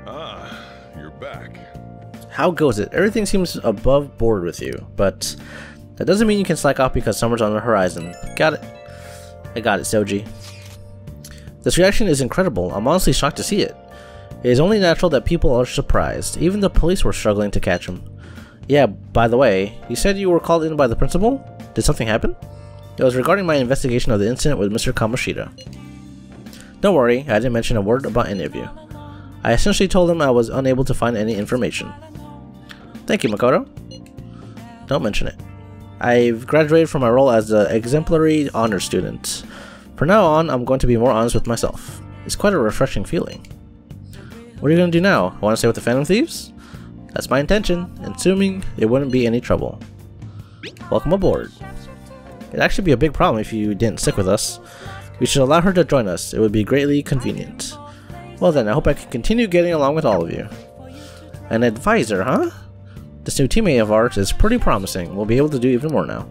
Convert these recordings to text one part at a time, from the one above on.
Ah, you're back. How goes it? Everything seems above board with you, but that doesn't mean you can slack off because summer's on the horizon. Got it. I got it, Soji. This reaction is incredible. I'm honestly shocked to see it. It is only natural that people are surprised. Even the police were struggling to catch him. Yeah, by the way, you said you were called in by the principal? Did something happen? It was regarding my investigation of the incident with Mr. Kamoshida. Don't worry, I didn't mention a word about any of you. I essentially told him I was unable to find any information. Thank you, Makoto. Don't mention it. I've graduated from my role as the exemplary honor student. From now on, I'm going to be more honest with myself. It's quite a refreshing feeling. What are you going to do now? Want to stay with the Phantom Thieves? That's my intention, assuming it wouldn't be any trouble. Welcome aboard. It'd actually be a big problem if you didn't stick with us. We should allow her to join us. It would be greatly convenient. Well then, I hope I can continue getting along with all of you. An advisor, huh? This new teammate of ours is pretty promising. We'll be able to do even more now.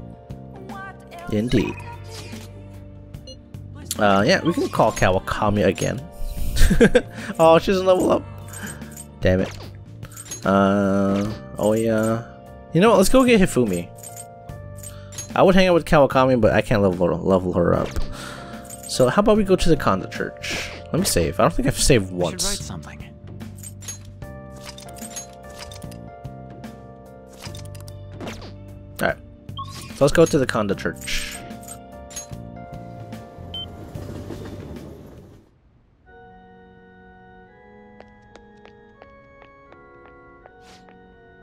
Indeed. Yeah, we can call Kawakami again. Oh, she doesn't level up. Damn it. Oh yeah. You know what? Let's go get Hifumi. I would hang out with Kawakami, but I can't level her up. So how about we go to the Kanda Church? Let me save. I don't think I've saved once. I should write something. Alright. So let's go to the Kanda Church.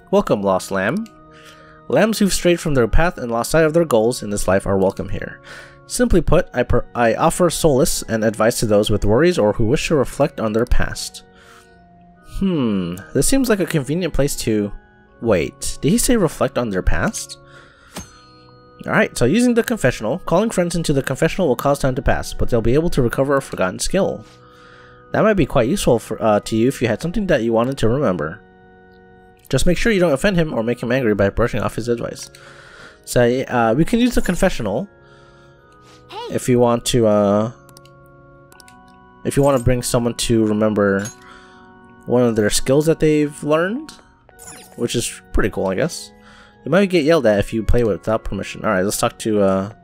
Welcome, lost lamb. Lambs who've strayed from their path and lost sight of their goals in this life are welcome here. Simply put, I offer solace and advice to those with worries or who wish to reflect on their past. This seems like a convenient place to... Wait, did he say reflect on their past? Alright, so using the confessional, calling friends into the confessional will cause time to pass, but they'll be able to recover a forgotten skill. That might be quite useful to you if you had something that you wanted to remember. Just make sure you don't offend him or make him angry by brushing off his advice. So we can use the confessional if you want to bring someone to remember one of their skills that they've learned, which is pretty cool, I guess. You might get yelled at if you play without permission. Alright, let's talk to the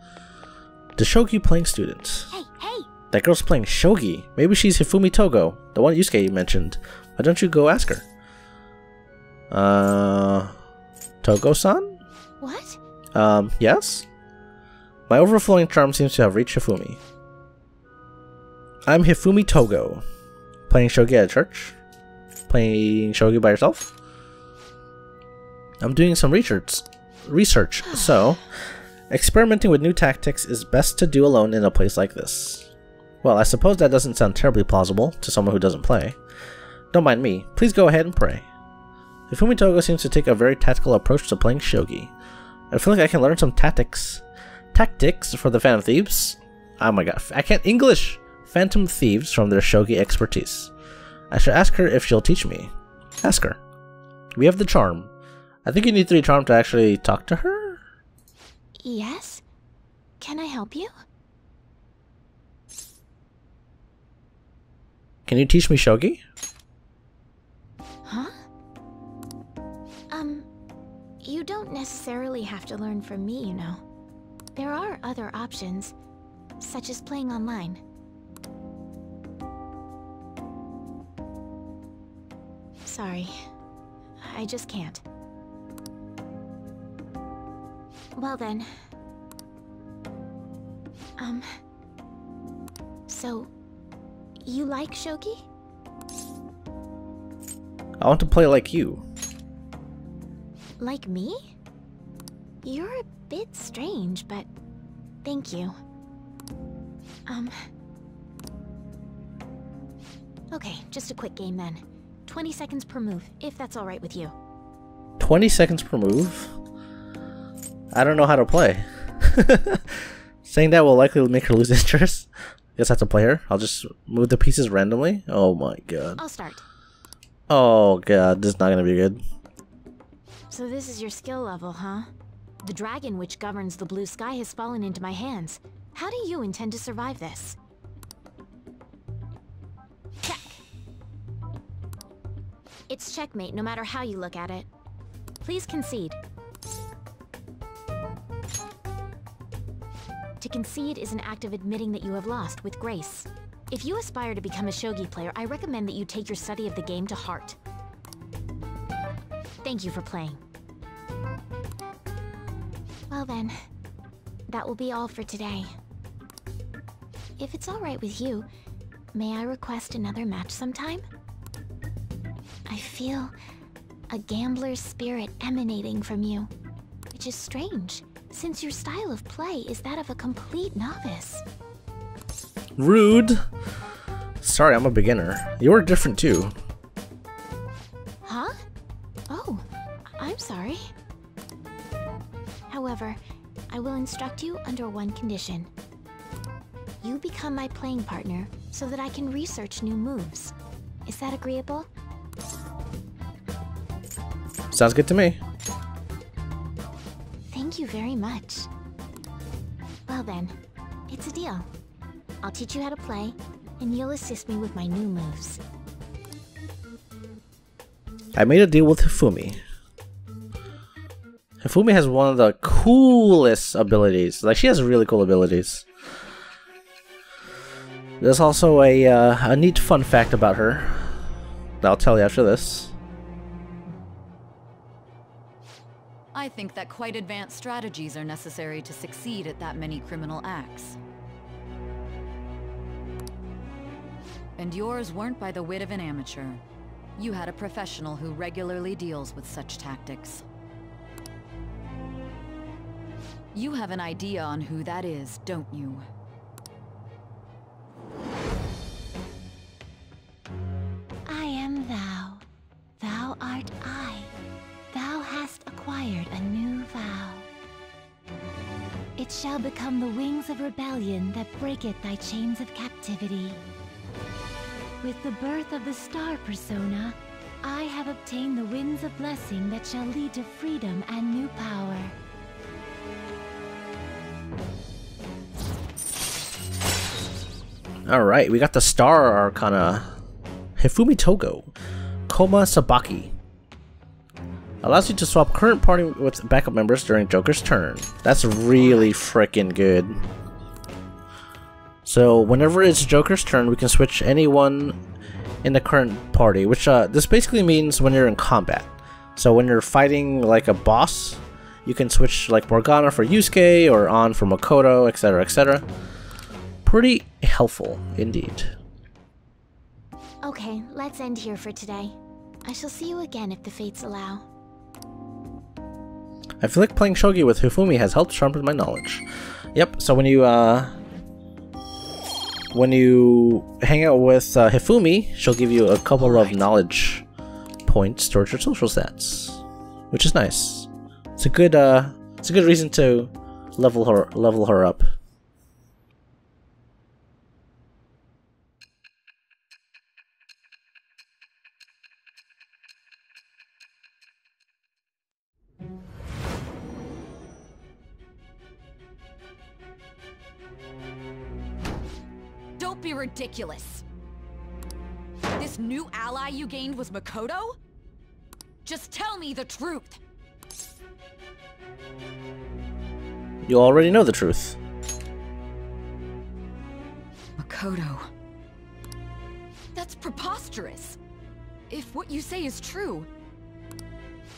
shogi playing student. Hey! That girl's playing shogi. Maybe she's Hifumi Togo, the one Yusuke mentioned. Why don't you go ask her? Togo-san? What? Yes? My overflowing charm seems to have reached Hifumi. I'm Hifumi Togo. Playing shogi at a church? Playing shogi by yourself? I'm doing some research, so experimenting with new tactics is best to do alone in a place like this. Well, I suppose that doesn't sound terribly plausible to someone who doesn't play. Don't mind me. Please go ahead and pray. Hifumi Togo seems to take a very tactical approach to playing shogi. I feel like I can learn some tactics for the Phantom Thieves. Oh my god, I can't English! Phantom Thieves from their shogi expertise. I should ask her if she'll teach me. Ask her. We have the charm. I think you need 3 charm to actually talk to her? Yes? Can I help you? Can you teach me shogi? Huh? You don't necessarily have to learn from me, you know. There are other options, such as playing online. Sorry, I just can't. Well then. So, you like shogi? I want to play like you. Like me? You're a bit strange, but thank you. Okay, just a quick game then. 20 seconds per move, if that's alright with you. 20 seconds per move? I don't know how to play. Saying that will likely make her lose interest. Guess I have to play her. I'll just move the pieces randomly. Oh my god. I'll start. Oh god, this is not gonna be good. So this is your skill level, huh? The dragon which governs the blue sky has fallen into my hands. How do you intend to survive this? Check. It's checkmate no matter how you look at it. Please concede. To concede is an act of admitting that you have lost with grace. If you aspire to become a shogi player, I recommend that you take your study of the game to heart. Thank you for playing. Well then, that will be all for today. If it's alright with you, may I request another match sometime? I feel a gambler's spirit emanating from you, which is strange, since your style of play is that of a complete novice. Rude. Sorry, I'm a beginner. You're different too. Huh? Oh, I'm sorry. However, I will instruct you under one condition. You become my playing partner so that I can research new moves. Is that agreeable? Sounds good to me. Thank you very much. Well then, it's a deal. I'll teach you how to play, and you'll assist me with my new moves. I made a deal with Hifumi. Hifumi has one of the coolest abilities. Like, she has really cool abilities. There's also a neat fun fact about her that I'll tell you after this. I think that quite advanced strategies are necessary to succeed at that many criminal acts. And yours weren't by the wit of an amateur. You had a professional who regularly deals with such tactics. You have an idea on who that is, don't you? I am thou. Thou art I. Thou hast acquired a new vow. It shall become the wings of rebellion that breaketh thy chains of captivity. With the birth of the star persona, I have obtained the winds of blessing that shall lead to freedom and new power. Alright, we got the Star Arcana. Hifumi Togo. Koma Sabaki. Allows you to swap current party with backup members during Joker's turn. That's really freaking good. So whenever it's Joker's turn, we can switch anyone in the current party, which this basically means when you're in combat. So when you're fighting like a boss, you can switch like Morgana for Yusuke or An for Makoto, etc, etc. Pretty helpful indeed. Okay, let's end here for today. I shall see you again if the fates allow. I feel like playing shogi with Hifumi has helped sharpen my knowledge. Yep, so when you hang out with Hifumi, she'll give you a couple of knowledge points towards your social stats, which is nice. It's a good reason to level her up. Don't be ridiculous. This new ally you gained was Makoto? Just tell me the truth. You already know the truth. Makoto. That's preposterous. If what you say is true,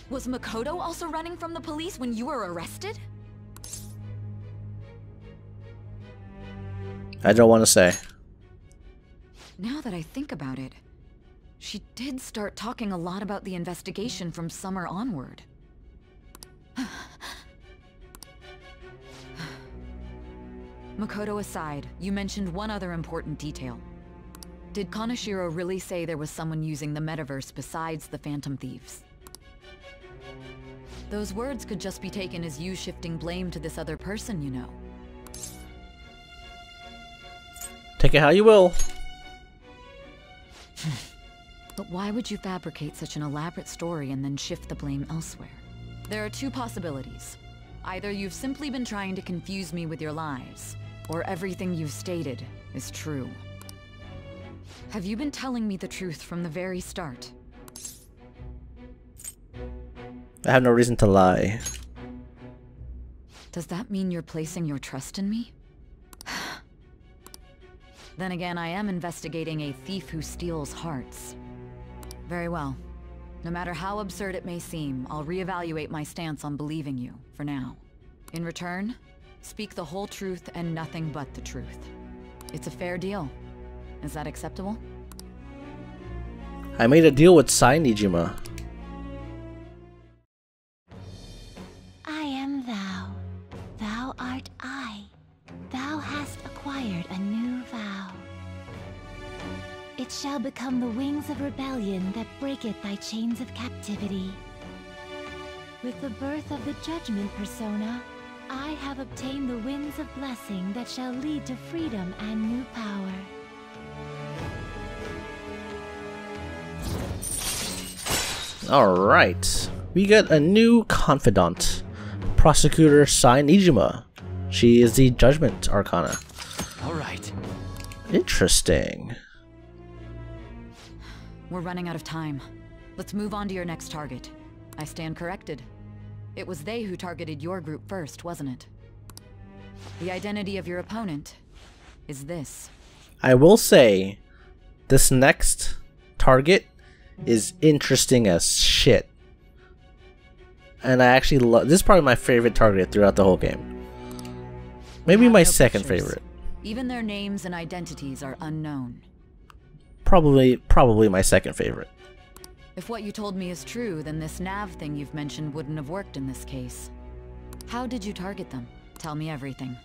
was Makoto also running from the police when you were arrested? I don't want to say. Now that I think about it, she did start talking a lot about the investigation from summer onward. Makoto aside, you mentioned one other important detail. Did Kaneshiro really say there was someone using the metaverse besides the Phantom Thieves? Those words could just be taken as you shifting blame to this other person, you know. Take it how you will. But why would you fabricate such an elaborate story and then shift the blame elsewhere? There are two possibilities. Either you've simply been trying to confuse me with your lies, or everything you've stated is true. Have you been telling me the truth from the very start? I have no reason to lie. Does that mean you're placing your trust in me? Then again, I am investigating a thief who steals hearts. Very well. No matter how absurd it may seem, I'll reevaluate my stance on believing you, for now. In return, speak the whole truth and nothing but the truth. It's a fair deal. Is that acceptable? I made a deal with Sai Nijima. I am thou. Thou art I. Thou hast acquired a new vow. It shall become the wings of rebellion that breaketh thy chains of captivity. With the birth of the judgment persona, I have obtained the winds of blessing that shall lead to freedom and new power. Alright, we get a new confidant, Prosecutor Sai Nijima. She is the Judgment Arcana. Alright. Interesting. We're running out of time. Let's move on to your next target. I stand corrected. It was they who targeted your group first, wasn't it? The identity of your opponent is this. I will say, this next target is interesting as shit. And I actually love this is probably my favorite target throughout the whole game. Maybe my second favorite. Even their names and identities are unknown. Probably my second favorite. If what you told me is true, then this nav thing you've mentioned wouldn't have worked in this case. How did you target them? Tell me everything.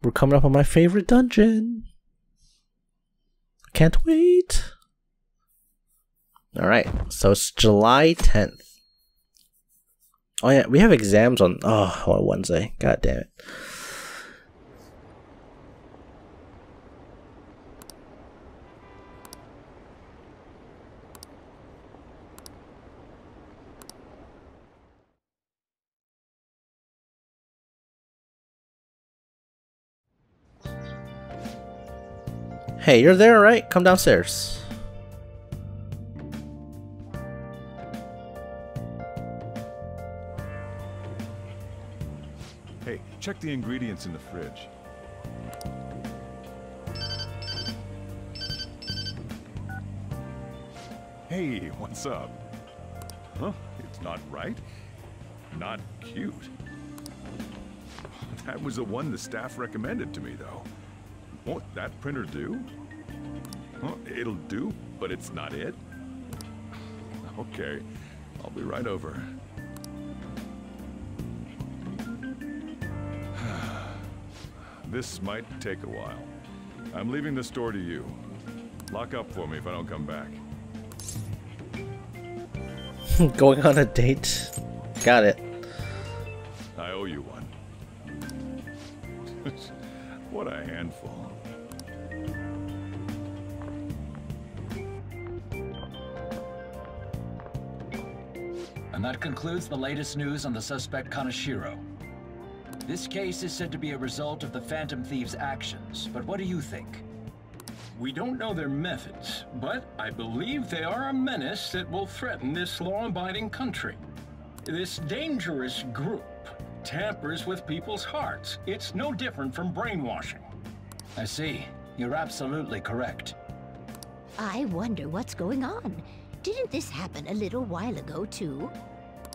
We're coming up on my favorite dungeon. Can't wait. Alright, so it's July 10th. Oh yeah, we have exams on Wednesday. God damn it. Hey, you're there, right? Come downstairs. Hey, check the ingredients in the fridge. Hey, what's up? Huh? It's not right. Not cute. That was the one the staff recommended to me, though. Won't that printer do? Well, it'll do, but it's not it. Okay, I'll be right over. This might take a while. I'm leaving the store to you. Lock up for me if I don't come back. Going on a date? Got it. I owe you one. What a handful. And that concludes the latest news on the suspect Kaneshiro. This case is said to be a result of the Phantom Thieves' actions, but what do you think? We don't know their methods, but I believe they are a menace that will threaten this law-abiding country. This dangerous group tampers with people's hearts. It's no different from brainwashing. I see. You're absolutely correct. I wonder what's going on. Didn't this happen a little while ago, too?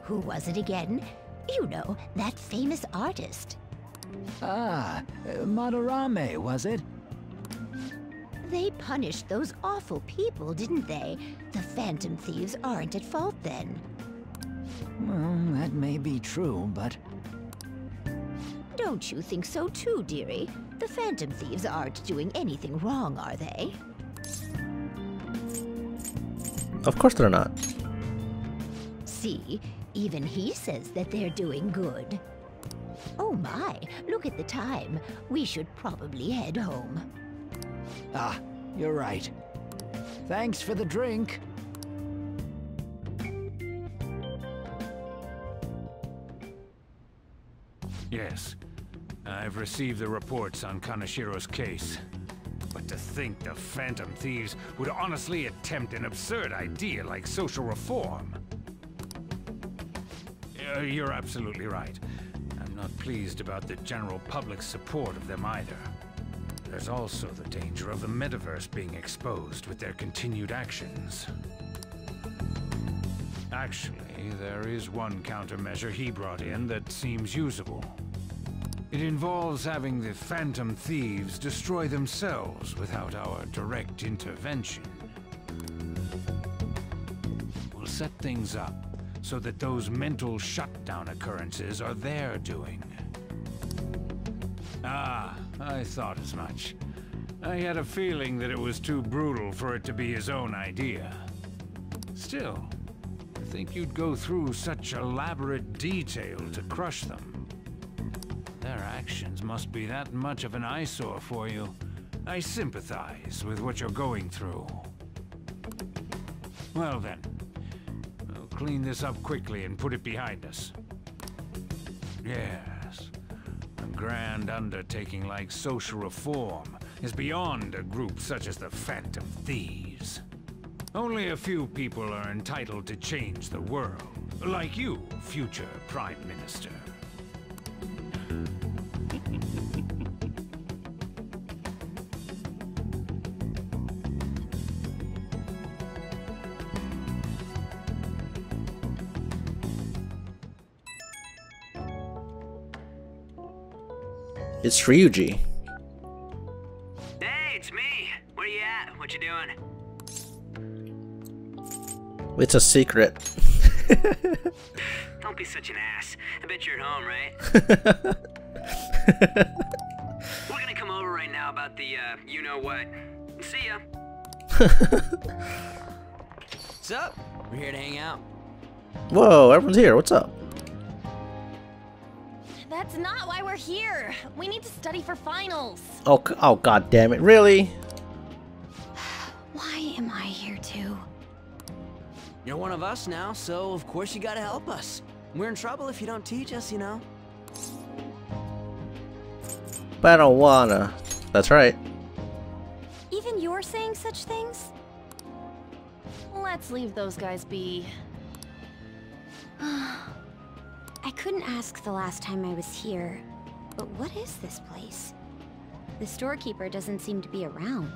Who was it again? You know, that famous artist. Ah, Madarame, was it? They punished those awful people, didn't they? The Phantom Thieves aren't at fault then. Well, that may be true, but... Don't you think so too, dearie? The Phantom Thieves aren't doing anything wrong, are they? Of course they're not. See, even he says that they're doing good. Oh my, look at the time. We should probably head home. Ah, you're right. Thanks for the drink. Yes. I've received the reports on Kaneshiro's case. But to think the Phantom Thieves would honestly attempt an absurd idea like social reform. You're absolutely right. I'm not pleased about the general public's support of them either. There's also the danger of the metaverse being exposed with their continued actions. Actually, there is one countermeasure he brought in that seems usable. It involves having the Phantom Thieves destroy themselves without our direct intervention. We'll set things up so that those mental shutdown occurrences are their doing. Ah, I thought as much. I had a feeling that it was too brutal for it to be his own idea. Still, I think you'd go through such elaborate detail to crush them. Their actions must be that much of an eyesore for you. I sympathize with what you're going through. Well then, we'll clean this up quickly and put it behind us. Yes, a grand undertaking like social reform is beyond a group such as the Phantom Thieves. Only a few people are entitled to change the world, like you, future Prime Minister. It's Ryuji. Hey, it's me. Where you at? What you doing? It's a secret. Don't be such an ass. I bet you're at home, right? We're gonna come over right now about the, you-know-what. See ya. What's up? We're here to hang out. Whoa, everyone's here. What's up? That's not why we're here. We need to study for finals. Oh, god damn it. Really? Why am I here too? You're one of us now, so of course you gotta help us. We're in trouble if you don't teach us, you know. But I don't wanna. That's right. Even you're saying such things? Let's leave those guys be. I couldn't ask the last time I was here, but what is this place? The storekeeper doesn't seem to be around.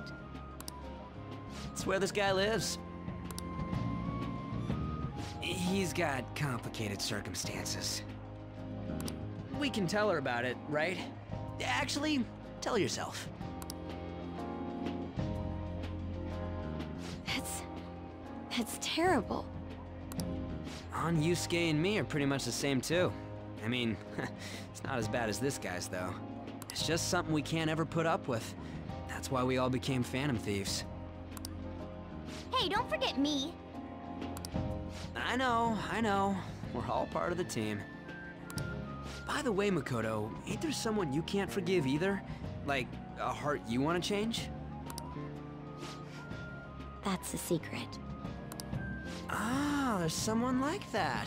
It's where this guy lives. He's got complicated circumstances. We can tell her about it, right? Actually, tell yourself. That's terrible. On Yusuke and me are pretty much the same too. I mean, it's not as bad as this guy's though. It's just something we can't ever put up with. That's why we all became Phantom Thieves. Hey, don't forget me. I know. We're all part of the team. By the way, Makoto, ain't there someone you can't forgive either? Like, a heart you want to change? That's a secret. Ah, there's someone like that.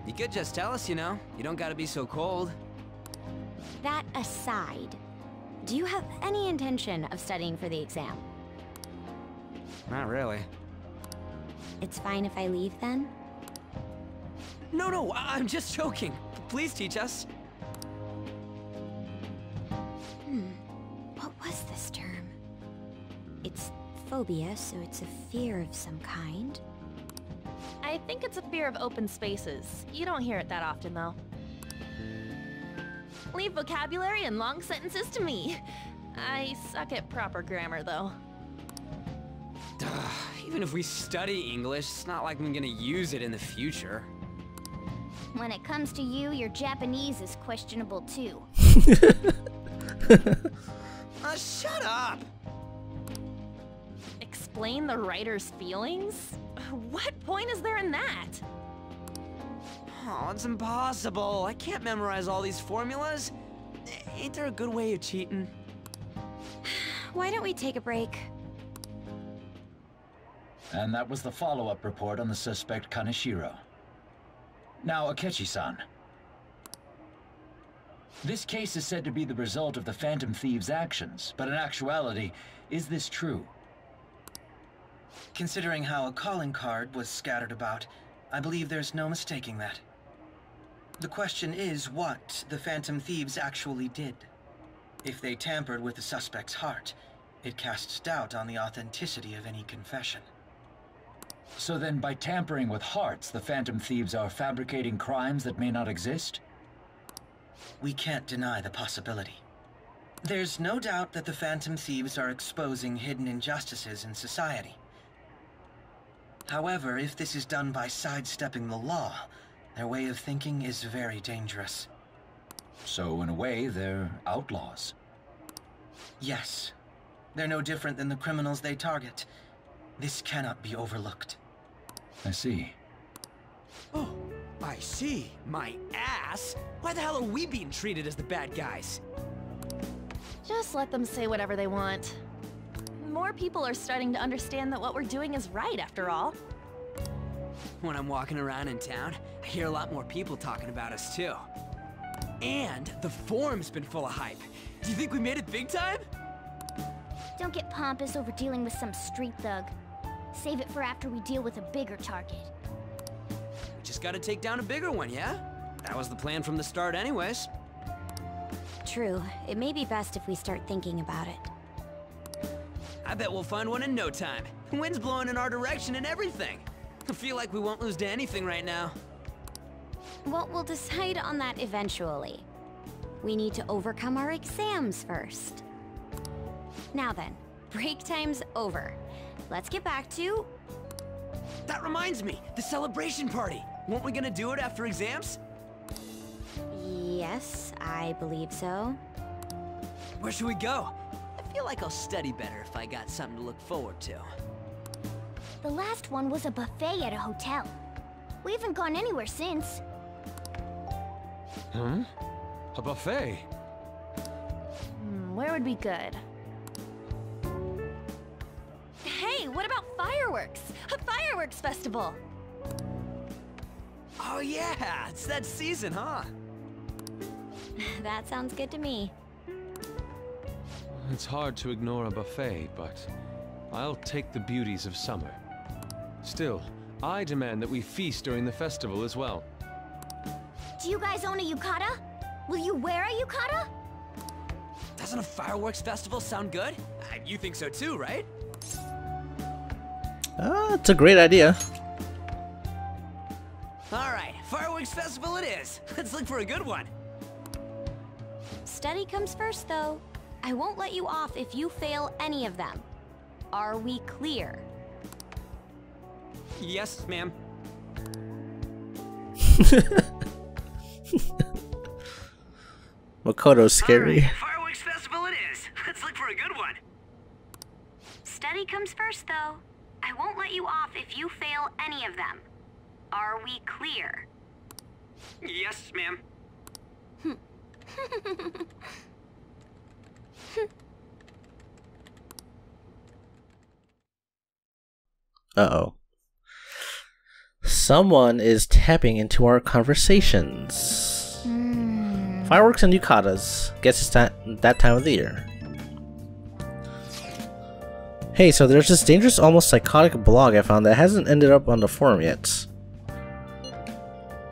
You could just tell us, you know. You don't gotta be so cold. That aside, do you have any intention of studying for the exam? Not really. It's fine if I leave then? No, I'm just joking. Please teach us. What was this term? It's phobia, so it's a fear of some kind. I think it's a fear of open spaces. You don't hear it that often, though. Leave vocabulary and long sentences to me. I suck at proper grammar, though. Even if we study English, it's not like I'm gonna use it in the future. When it comes to you, your Japanese is questionable too. Shut up! Explain the writer's feelings? What point is there in that? Oh, it's impossible. I can't memorize all these formulas. Ain't there a good way of cheating? Why don't we take a break? And that was the follow-up report on the suspect Kaneshiro. Now, Akechi-san. This case is said to be the result of the Phantom Thieves' actions, but in actuality, is this true? Considering how a calling card was scattered about, I believe there's no mistaking that. The question is what the Phantom Thieves actually did. If they tampered with the suspect's heart, it casts doubt on the authenticity of any confession. So then, by tampering with hearts, the Phantom Thieves are fabricating crimes that may not exist? We can't deny the possibility. There's no doubt that the Phantom Thieves are exposing hidden injustices in society. However, if this is done by sidestepping the law, their way of thinking is very dangerous. So, in a way, they're outlaws. Yes. They're no different than the criminals they target. This cannot be overlooked. I see. Oh, I see. My ass? Why the hell are we being treated as the bad guys? Just let them say whatever they want. More people are starting to understand that what we're doing is right, after all. When I'm walking around in town, I hear a lot more people talking about us, too. And the forum's been full of hype. Do you think we made it big time? Don't get pompous over dealing with some street thug. Save it for after we deal with a bigger target. We just gotta take down a bigger one, yeah? That was the plan from the start anyways. True. It may be best if we start thinking about it. I bet we'll find one in no time. The wind's blowing in our direction and everything. I feel like we won't lose to anything right now. Well, we'll decide on that eventually. We need to overcome our exams first. Now then, break time's over. Let's get back to... That reminds me, the celebration party. Weren't we gonna do it after exams? Yes, I believe so. Where should we go? I feel like I'll study better if I got something to look forward to. The last one was a buffet at a hotel. We haven't gone anywhere since. Hmm? A buffet? Where would be good? Hey, what about fireworks? A fireworks festival! Oh yeah, it's that season, huh? That sounds good to me. It's hard to ignore a buffet, but I'll take the beauties of summer. Still, I demand that we feast during the festival as well. Do you guys own a yukata? Will you wear a yukata? Doesn't a fireworks festival sound good? You think so too, right? It's a great idea. Alright, fireworks festival it is. Let's look for a good one. Study comes first, though. I won't let you off if you fail any of them. Are we clear? Yes, ma'am. Makoto's scary. Right, fireworks festival it is. Let's look for a good one. Study comes first, though. I won't let you off if you fail any of them. Are we clear? Yes, ma'am. Uh-oh. Someone is tapping into our conversations. Fireworks and yukatas. Guess it's that time of the year. Hey, so there's this dangerous, almost psychotic blog I found that hasn't ended up on the forum yet.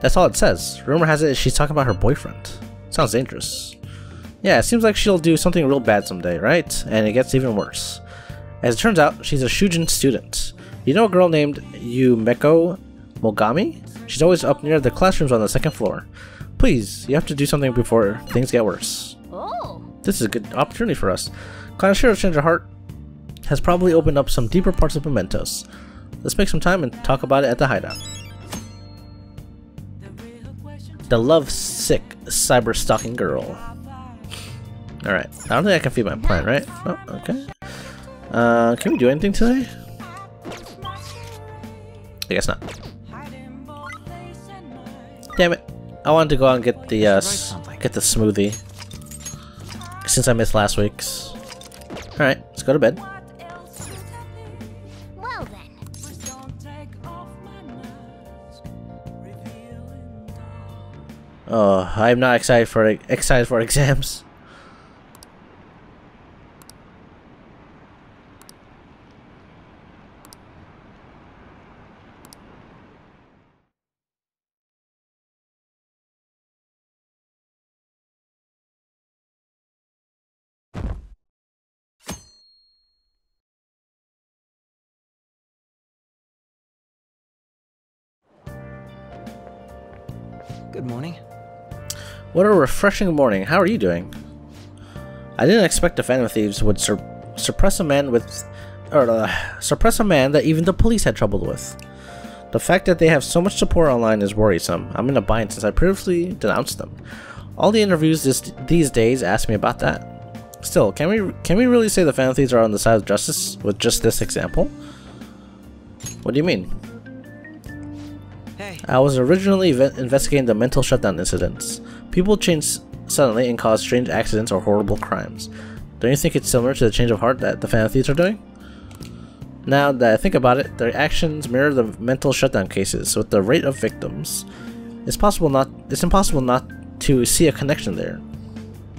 That's all it says. Rumor has it she's talking about her boyfriend. Sounds dangerous. Yeah, it seems like she'll do something real bad someday, right? And it gets even worse. As it turns out, she's a Shujin student. You know a girl named Yumeko Mogami? She's always up near the classrooms on the second floor. Please, you have to do something before things get worse. Oh. This is a good opportunity for us. Kanashiro's change of heart has probably opened up some deeper parts of Mementos. Let's make some time and talk about it at the hideout. The love-sick cyber-stalking girl. Alright, I don't think I can feed my plant, right? Oh, okay. Can we do anything today? I guess not. Damn it! I wanted to go out and get the smoothie since I missed last week's. All right, let's go to bed. Well then. Oh, I'm not excited for exams. Good morning. What a refreshing morning. How are you doing? I didn't expect the Phantom Thieves would suppress a man that even the police had trouble with. The fact that they have so much support online is worrisome. I'm in a bind since I previously denounced them. All the interviews these days ask me about that. Still, can we really say the Phantom Thieves are on the side of justice with just this example? What do you mean? Hey. I was originally investigating the mental shutdown incidents. People change suddenly and cause strange accidents or horrible crimes. Don't you think it's similar to the change of heart that the Phantom Thieves are doing? Now that I think about it, their actions mirror the mental shutdown cases with the rate of victims. It's impossible not to see a connection there.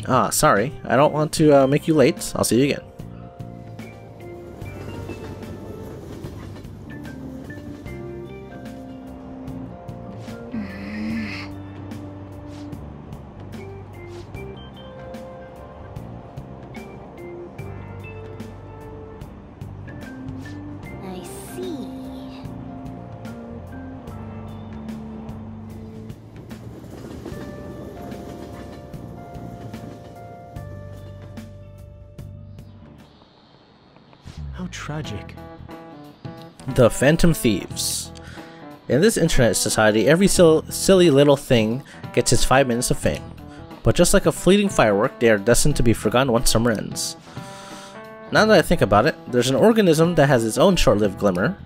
Ah, sorry. I don't want to make you late. I'll see you again. How tragic. The Phantom Thieves. In this internet society, every silly little thing gets its 5 minutes of fame. But just like a fleeting firework, they are destined to be forgotten once summer ends. Now that I think about it, there's an organism that has its own short-lived glimmer.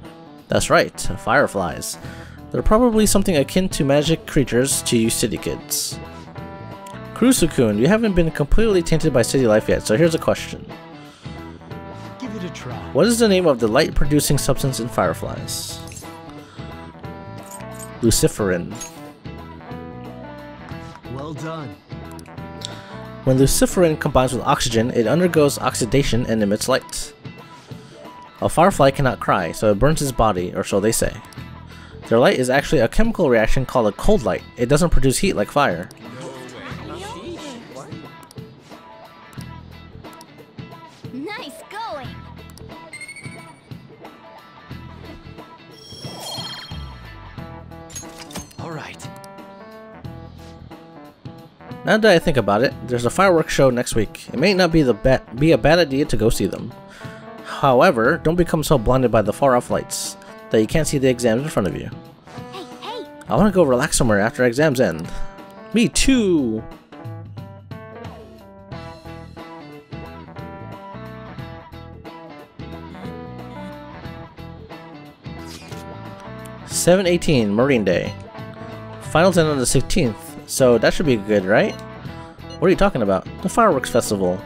That's right, fireflies. They're probably something akin to magic creatures to you city kids. Kurusu-kun, you haven't been completely tainted by city life yet, so here's a question. Give it a try. What is the name of the light-producing substance in fireflies? Luciferin. Well done. When luciferin combines with oxygen, it undergoes oxidation and emits light. A firefly cannot cry, so it burns its body, or so they say. Their light is actually a chemical reaction called a cold light. It doesn't produce heat like fire. Nice going. All right. Now that I think about it, there's a fireworks show next week. It may not be a bad idea to go see them. However, don't become so blinded by the far-off lights that you can't see the exams in front of you. Hey. I want to go relax somewhere after exams end. Me too! (7/18) Marine Day. Finals end on the 16th, so that should be good, right? What are you talking about? The fireworks festival.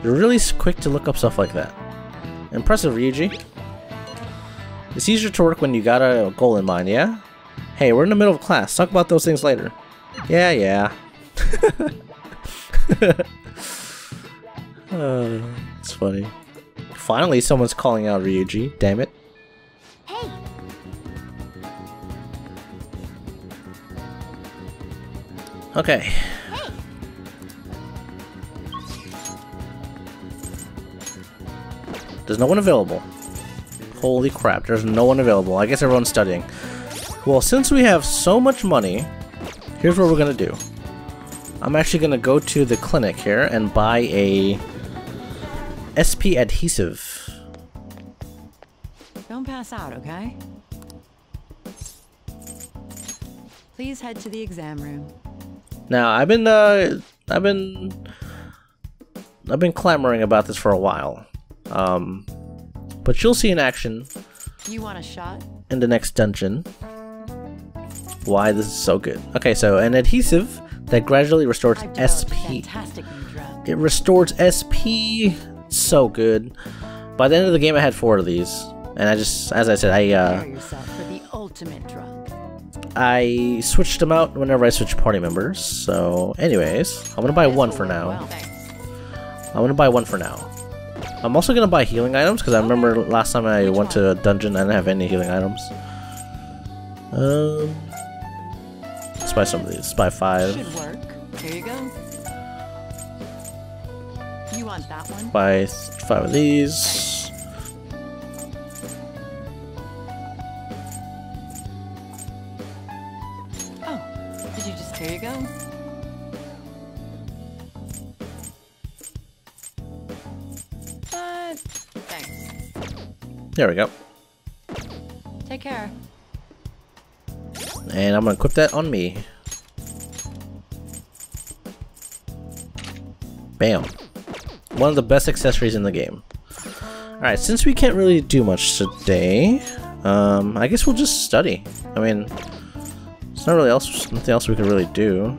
You're really quick to look up stuff like that. Impressive, Ryuji. It's easier to work when you got a goal in mind, yeah? Hey, we're in the middle of class. Talk about those things later. Yeah. It's funny. Finally, someone's calling out Ryuji. Damn it. Hey. Okay. Hey. There's no one available. Holy crap, there's no one available. I guess everyone's studying. Well, since we have so much money, here's what we're gonna do. I'm actually gonna go to the clinic here and buy a SP adhesive. Don't pass out, okay? Please head to the exam room. Now, I've been clamoring about this for a while. But you'll see in action. You want a shot? In the next dungeon. Why this is so good. Okay, so an adhesive that gradually restores SP. It restores SP. So good. By the end of the game, I had 4 of these, and I just, as I said, Prepare yourself for the ultimate drug. I switched them out whenever I switch party members. So, anyways, I'm gonna buy one for now. I'm gonna buy one for now. I'm also gonna buy healing items because I remember last time I went to a dungeon I didn't have any healing items. Let's buy some of these. Let's buy 5. Should work. Here you go. You want that one? Buy 5 of these. Oh, did you just? Here you go. Thanks. There we go. Take care. And I'm gonna equip that on me. Bam. One of the best accessories in the game. Alright, since we can't really do much today, I guess we'll just study. I mean, there's not really nothing else we can really do.